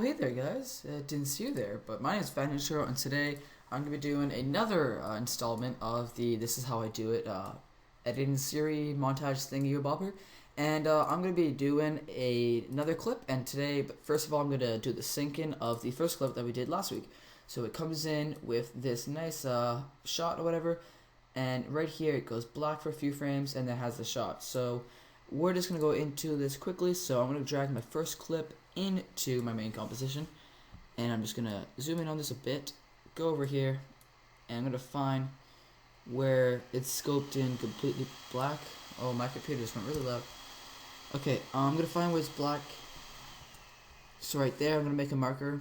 Hey there, guys. Didn't see you there, but my name is Fat Intro, and today I'm going to be doing another installment of the This Is How I Do It editing series montage thingy bobber. And I'm going to be doing another clip, and today, but first of all, I'm going to do the sync in of the first clip that we did last week. So it comes in with this nice shot or whatever, and right here it goes black for a few frames, and then has the shot. So we're just going to go into this quickly, so I'm going to drag my first clip into my main composition, and I'm just going to zoom in on this a bit, go over here, and I'm going to find where it's scoped in completely black. Oh, my computer just went really loud. Okay, I'm going to find where it's black, so right there I'm going to make a marker,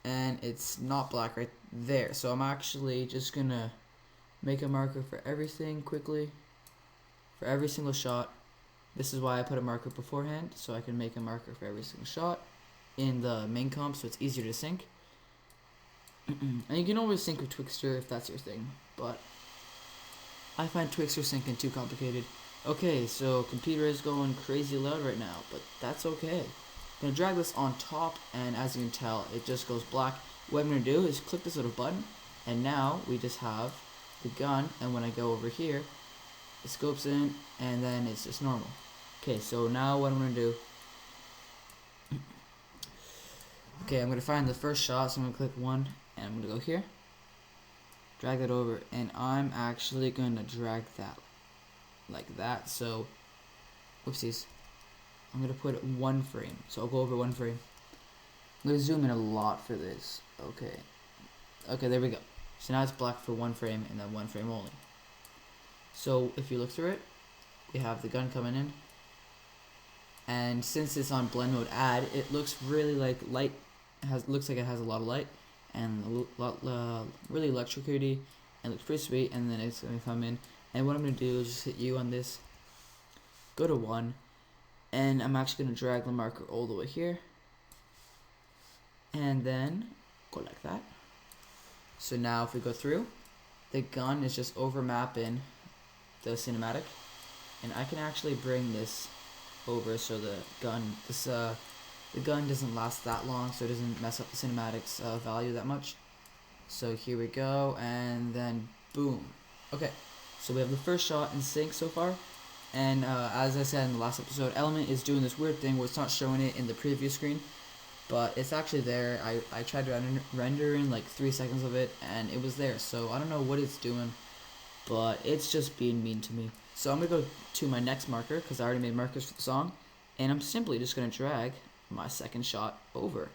and it's not black right there, so I'm actually just going to make a marker for everything quickly, for every single shot. This is why I put a marker beforehand, so I can make a marker for every single shot in the main comp, so it's easier to sync. And you can always sync with Twixtor if that's your thing, but I find Twixtor syncing too complicated. Okay, so computer is going crazy loud right now, but that's okay. I'm going to drag this on top, and as you can tell, it just goes black. What I'm going to do is click this little button, and now we just have the gun, and when I go over here, it scopes in, and then it's just normal. Okay, so now what I'm going to do, okay, I'm going to find the first shot, so I'm going to click one, and I'm going to go here, drag that over, and I'm actually going to drag that like that, so, whoopsies, I'm going to put one frame, so I'll go over one frame. I'm going to zoom in a lot for this, okay, there we go. So now it's black for one frame, and then one frame only. So if you look through it, we have the gun coming in, and since it's on blend mode add, it looks really like light, looks like it has a lot of light, and a lot, really electricity, and looks pretty sweet. And then it's going to come in, and what I'm going to do is just hit U on this, go to 1, and I'm actually going to drag the marker all the way here, and then go like that. So now if we go through, the gun is just over mapping the cinematic, and I can actually bring this over so the gun doesn't last that long, so it doesn't mess up the cinematics value that much. So here we go, and then boom. Okay, so we have the first shot in sync so far, and as I said in the last episode, Element is doing this weird thing where it's not showing it in the preview screen, but it's actually there. I tried to render in like 3 seconds of it, and it was there, so I don't know what it's doing, but it's just being mean to me. So I'm going to go to my next marker, because I already made markers for the song, and I'm simply just going to drag my second shot over.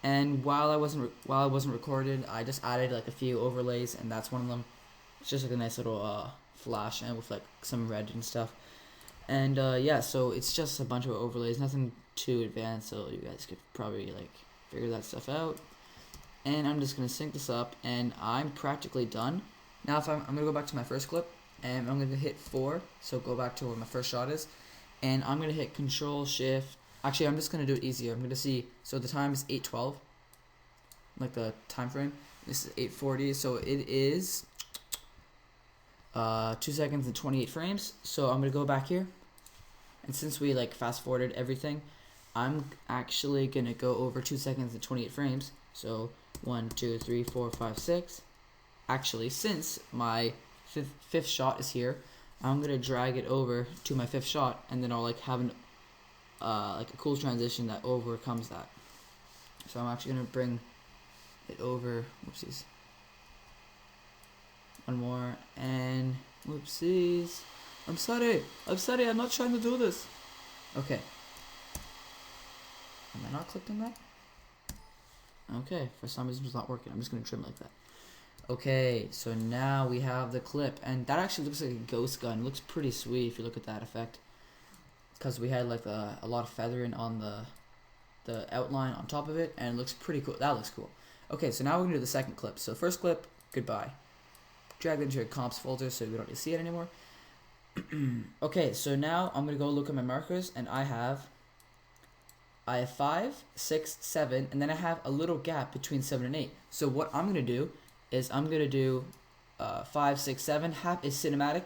And while I wasn't recorded, I just added like a few overlays, and that's one of them. It's just like a nice little flash, and with like some red and stuff. And yeah, so it's just a bunch of overlays, nothing too advanced, so you guys could probably like figure that stuff out. And I'm just going to sync this up, and I'm practically done. Now if I'm going to go back to my first clip, and I'm going to hit 4, so go back to where my first shot is, and I'm going to hit Control Shift. Actually, I'm just going to do it easier. I'm going to see, so the time is 8:12, like the time frame. This is 8:40, so it is 2 seconds and 28 frames. So I'm going to go back here, and since we like fast forwarded everything, I'm actually going to go over 2 seconds and 28 frames. So 1, 2, 3, 4, 5, 6. Actually, since my fifth shot is here, I'm gonna drag it over to my 5th shot, and then I'll like have an like a cool transition that overcomes that. So I'm actually gonna bring it over. Whoopsies. One more, and whoopsies. I'm sorry. I'm not trying to do this. Okay. Am I not clicked on that? Okay, for some reason it's not working. I'm just gonna trim like that. Okay, so now we have the clip, and that actually looks like a ghost gun. It looks pretty sweet if you look at that effect, because we had like a lot of feathering on the outline on top of it, and it looks pretty cool. That looks cool. Okay, so now we're gonna do the second clip. So first clip, goodbye. Drag it into your comps folder so we don't need to see it anymore. Okay, so now I'm gonna go look at my markers, and I have 5, 6, 7, and then I have a little gap between 7 and 8. So what I'm gonna do is I'm gonna do 5, 6, 7. Half is cinematic,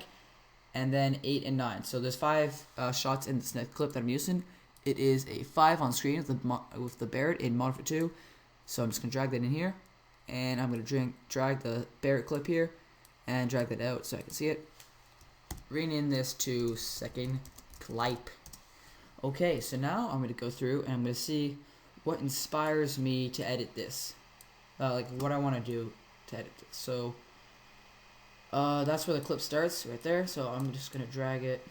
and then 8 and 9. So there's 5 shots in this next clip that I'm using. It is a 5 on screen with the Barrett in Modern Warfare 2. So I'm just going to drag that in here. And I'm going to drag the Barrett clip here and drag that out so I can see it. Rename this to second clip. Okay, so now I'm going to go through and I'm going to see what inspires me to edit this. Like what I want to do to edit this. So that's where the clip starts, right there. So I'm just going to drag it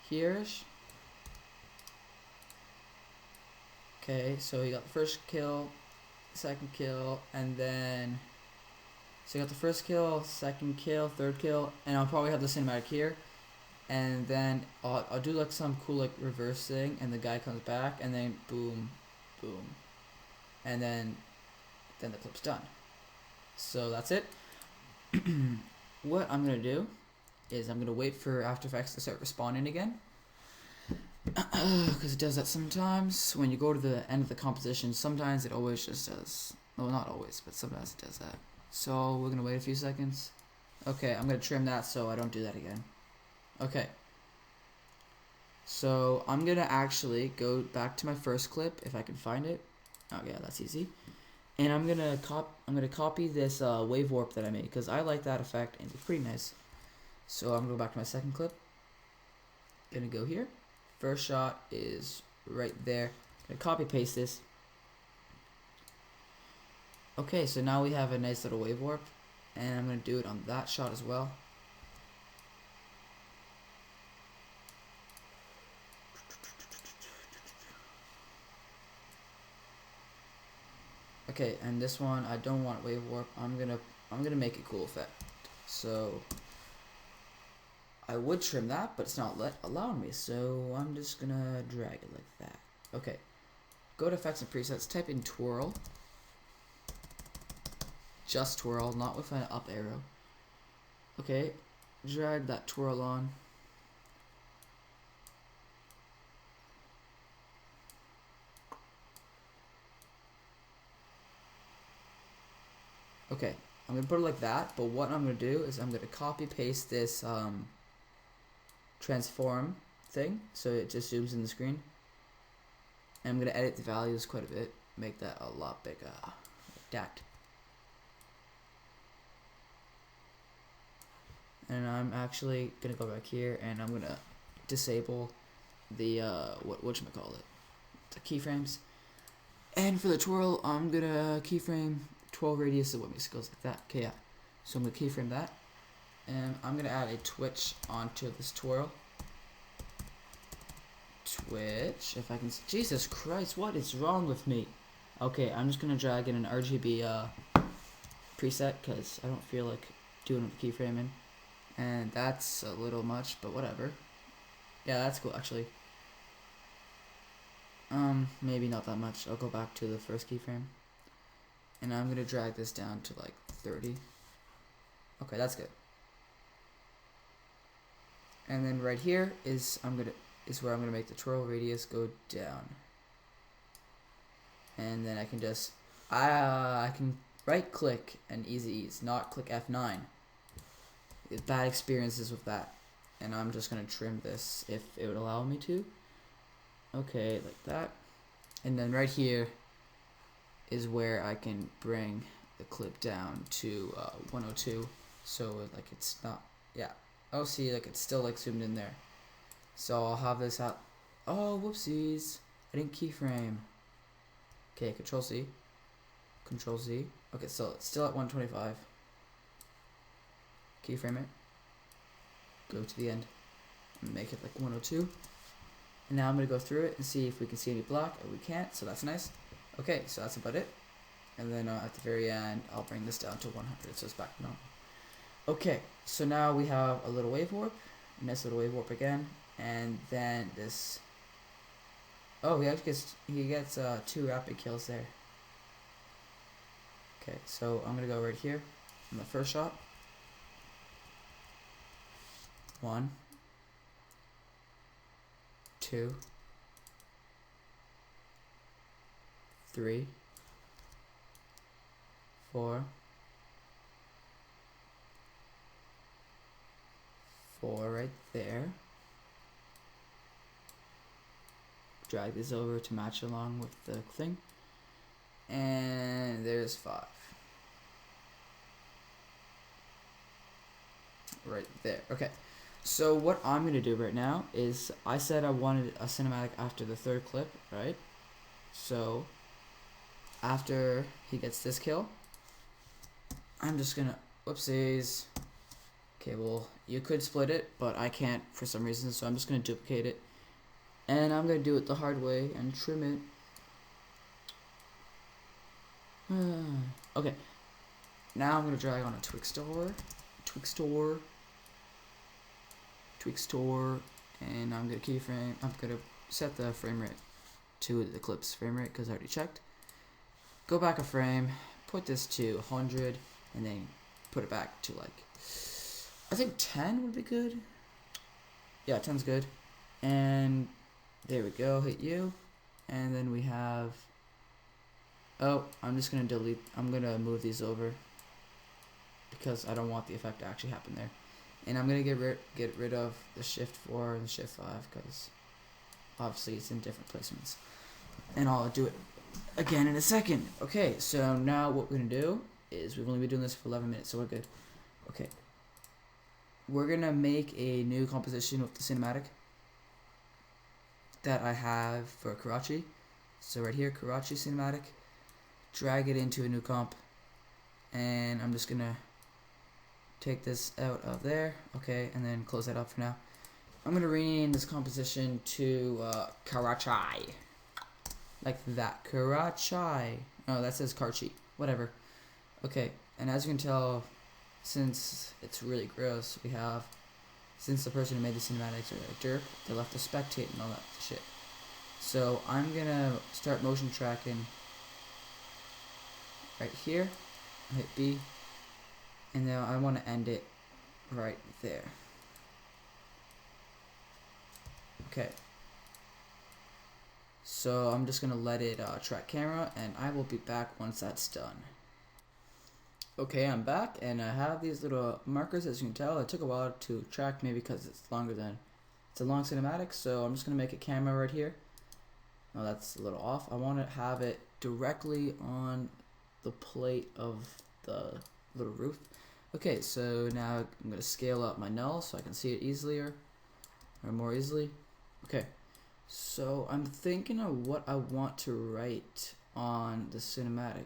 here-ish. Okay, so you got the first kill, second kill, and then so you got the first kill, second kill, third kill, and I'll probably have the cinematic here, and then I'll do like some cool like reverse thing, and the guy comes back, and then boom, boom, and then the clip's done. So that's it. What I'm gonna do is I'm gonna wait for After Effects to start responding again. Because it does that sometimes. When you go to the end of the composition, sometimes it always just does. Well, not always, but sometimes it does that. So we're going to wait a few seconds. Okay, I'm going to trim that so I don't do that again. Okay. So I'm going to actually go back to my first clip if I can find it. Oh yeah, that's easy. And I'm going to copy this wave warp that I made because I like that effect and it's pretty nice. So I'm going to go back to my second clip. Going to go here. First shot is right there. I'm gonna copy paste this. Okay, so now we have a nice little wave warp, and I'm gonna do it on that shot as well. Okay, and this one I don't want wave warp. I'm gonna make a cool effect. So I would trim that, but it's not allowing me, so I'm just gonna drag it like that. Okay, go to effects and presets, type in twirl. Just twirl, not with an up arrow. Okay, drag that twirl on. Okay, I'm gonna put it like that, but what I'm gonna do is I'm gonna copy paste this transform thing so it just zooms in the screen, and I'm gonna edit the values quite a bit, make that a lot bigger, like that. And I'm actually gonna go back here and I'm gonna disable the whatchamacallit, the keyframes. And for the twirl, I'm gonna keyframe 12 radius of what makes it goes like that. Okay, yeah. So I'm gonna keyframe that. And I'm gonna add a twitch onto this twirl. Twitch, if I can. Jesus Christ, what is wrong with me? Okay, I'm just gonna drag in an RGB preset because I don't feel like doing the keyframing, and that's a little much, but whatever. Yeah, that's cool actually. Maybe not that much. I'll go back to the first keyframe, and I'm gonna drag this down to like 30. Okay, that's good. And then right here is where I'm gonna make the twirl radius go down. And then I can just I can right click and easy ease, not click F9. Bad experiences with that. And I'm just gonna trim this if it would allow me to. Okay, like that. And then right here is where I can bring the clip down to 102, so like it's not, yeah. Oh, see, like it's still like zoomed in there. So I'll have this out. Oh, whoopsies! I didn't keyframe. Okay, Control C, Control Z. Okay, so it's still at 125. Keyframe it. Go to the end. And make it like 102. And now I'm gonna go through it and see if we can see any black. Oh, we can't, so that's nice. Okay, so that's about it. And then at the very end, I'll bring this down to 100, so it's back to normal. Okay, so now we have a little wave warp, a nice little wave warp again, and then this. Oh, he gets 2 rapid kills there. Okay, so I'm gonna go right here on the first shot. 1, 2, 3, 4, 4 right there. Drag this over to match along with the thing. And there's 5. Right there. Okay. So what I'm going to do right now is, I said I wanted a cinematic after the 3rd clip, right? So after he gets this kill, I'm just going to, whoopsies. Okay, well, you could split it, but I can't for some reason, so I'm just going to duplicate it. And I'm going to do it the hard way and trim it. Okay. Now I'm going to drag on a Twixtor, and I'm going to keyframe, I'm going to set the frame rate to the clip's frame rate because I already checked. Go back a frame, put this to 100, and then put it back to like, I think 10 would be good. Yeah, 10's good. And there we go, hit you. And then we have, oh, I'm just going to delete, I'm going to move these over because I don't want the effect to actually happen there. And I'm going to get rid of the shift 4 and shift 5 because obviously it's in different placements. And I'll do it again in a second. Okay, so now what we're going to do is, we've only been doing this for 11 minutes, so we're good. Okay. We're going to make a new composition with the cinematic that I have for Karachi. So right here, Karachi cinematic. Drag it into a new comp. And I'm just going to take this out of there. Okay, and then close that up for now. I'm going to rename this composition to Karachi. Like that. Karachi. Oh, that says Karchi. Whatever. Okay, and as you can tell, since it's really gross, we have, since the person who made the cinematics are a derp, they left to spectate and all that shit. So I'm going to start motion tracking right here. Hit B. And now I want to end it right there. Okay. So I'm just going to let it track camera, and I will be back once that's done. Okay, I'm back, and I have these little markers. As you can tell, it took a while to track me because it's a long cinematic, so I'm just going to make a camera right here. Oh, that's a little off. I want to have it directly on the plate of the little roof. Okay, so now I'm going to scale up my null so I can see it easier, or more easily. Okay, so I'm thinking of what I want to write on the cinematic.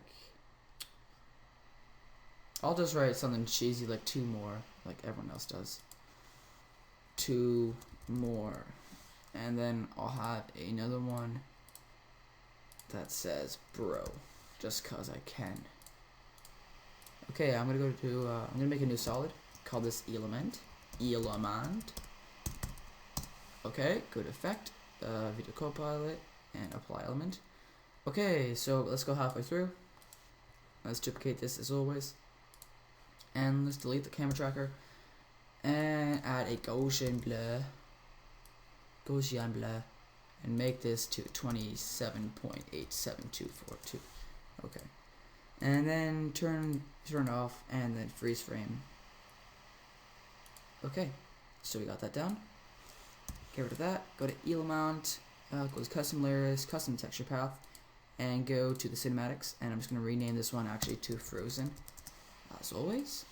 I'll just write something cheesy like 2 more, like everyone else does. 2 more. And then I'll have another one that says bro, just cause I can. Okay, I'm gonna go to, I'm gonna make a new solid, call this element. Okay, go to effect, video copilot, and apply element. Okay, so let's go halfway through. Let's duplicate this as always. And let's delete the camera tracker. And add a Gaussian blur. And make this to 27.87242. Okay. And then turn off and then freeze frame. Okay, so we got that down. Get rid of that. Go to element, go to custom layers, custom texture path, and go to the cinematics. And I'm just going to rename this one actually to frozen, as always,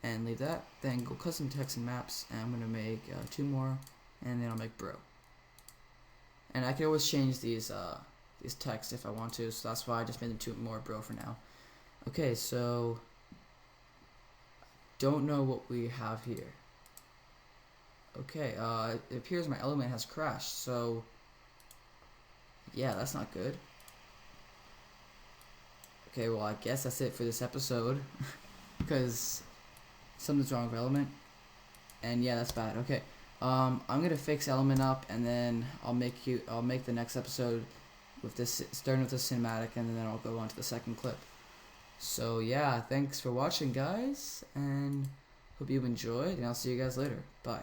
and leave that. Then go custom text and maps, and I'm going to make 2 more, and then I'll make bro. And I can always change these text if I want to, so that's why I just made them 2 more bro for now. Okay, so don't know what we have here. Okay, it appears my element has crashed, so yeah, that's not good. Okay, well, I guess that's it for this episode because something's wrong with element, and yeah, that's bad. Okay, I'm gonna fix element up, and then I'll make the next episode with this, starting with the cinematic, and then I'll go on to the second clip. So yeah, thanks for watching, guys, and hope you enjoyed, and I'll see you guys later. Bye.